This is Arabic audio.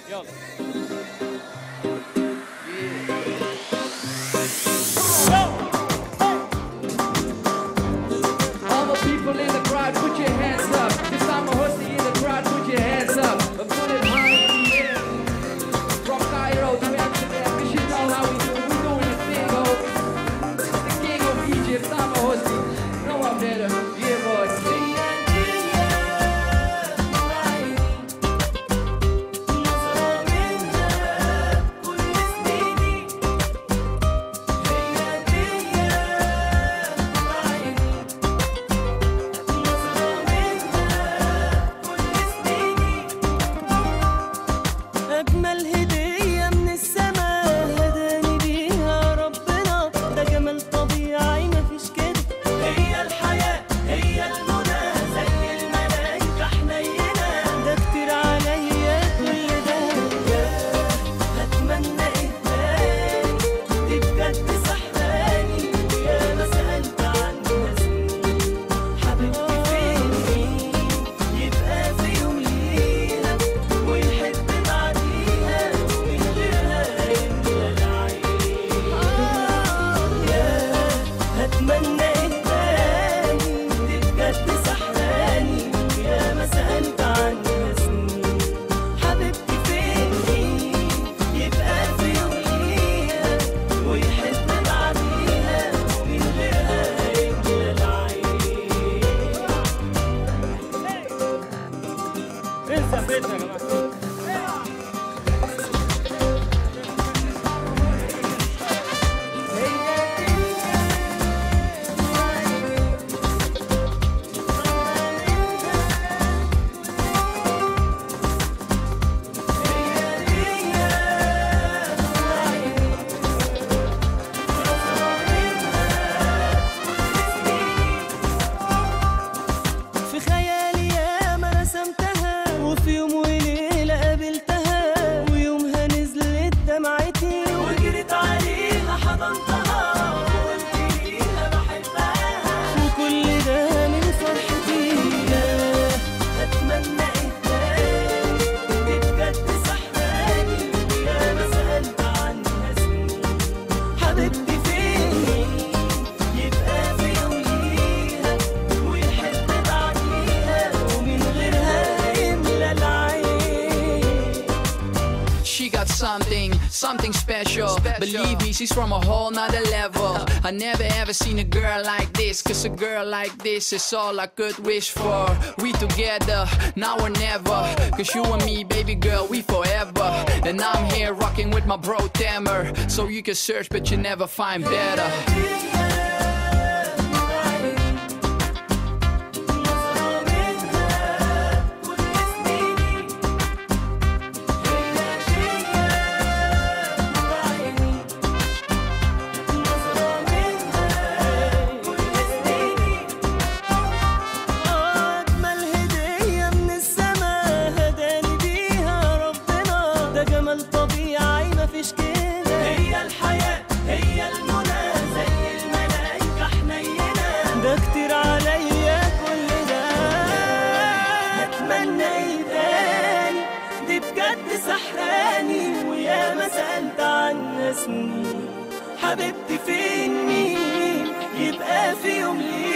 يلا. All the people in the crowd, put your hands up. This time I'm hosting in the crowd, put your hands up. I'm putting high in the air. From Cairo to Amsterdam, you should know how we do. We're doing a thing, oh. It's the king of Egypt, I'm a hosting. No one better. Yeah, boys. أجمل هدية من السماء هداني بيها ربنا، ده جمال طبيعي مفيش كده. هي الحياة هي المنى زي الملايكة حنينة، ده كتير عليا كل ده. هتمنى إيه تاني؟ دي بجد سحراني، ويا ما سألت عنها سنين. حبيبتي فين مين يبقى في يوم ليها ويحب بعديها ومن غيرها يملى العين. هتمنى ايه تاني؟ دي بجد سحراني، ويا ما سألت عنها سنين. حبيبتي فين مين يبقى في يوم ليها ويحب بعديها ومن غيرها يملى العين. انسى بيتنا يا جماعه. في خيالي ياما رسمتها، وفي يوم وليلة قابلتها، ويومها نزلت دمعتي وجريت عليها حضنتها وقلت ليها بحبها، وكل ده من فرحتي. أتمنى إيه تاني؟ دي بجد سحراني، ويا ما سألت عنها سنين. حبيبتي فين مين يبقى في يوم ليها ويحب بعديها ومن غيرها يملى العين. She got something special. Believe me, she's from a whole nother level. I never ever seen a girl like this, cause a girl like this is all I could wish for. We together, now or never, cause you and me, baby girl, we forever. And I'm here rocking with my bro Tamer, so you can search but you never find better. أجمل هدية من السماء هداني بيها ربنا، ده جمال طبيعي مفيش كده. هي الحياة هي المنى زي الملايكة حنينة، ده كتير عليا كل ده. أتمنى إيه تاني؟ دي بجد سحراني، ويا ما سألت عنها سنين. حبيبتي فين مين يبقى في يوم ليها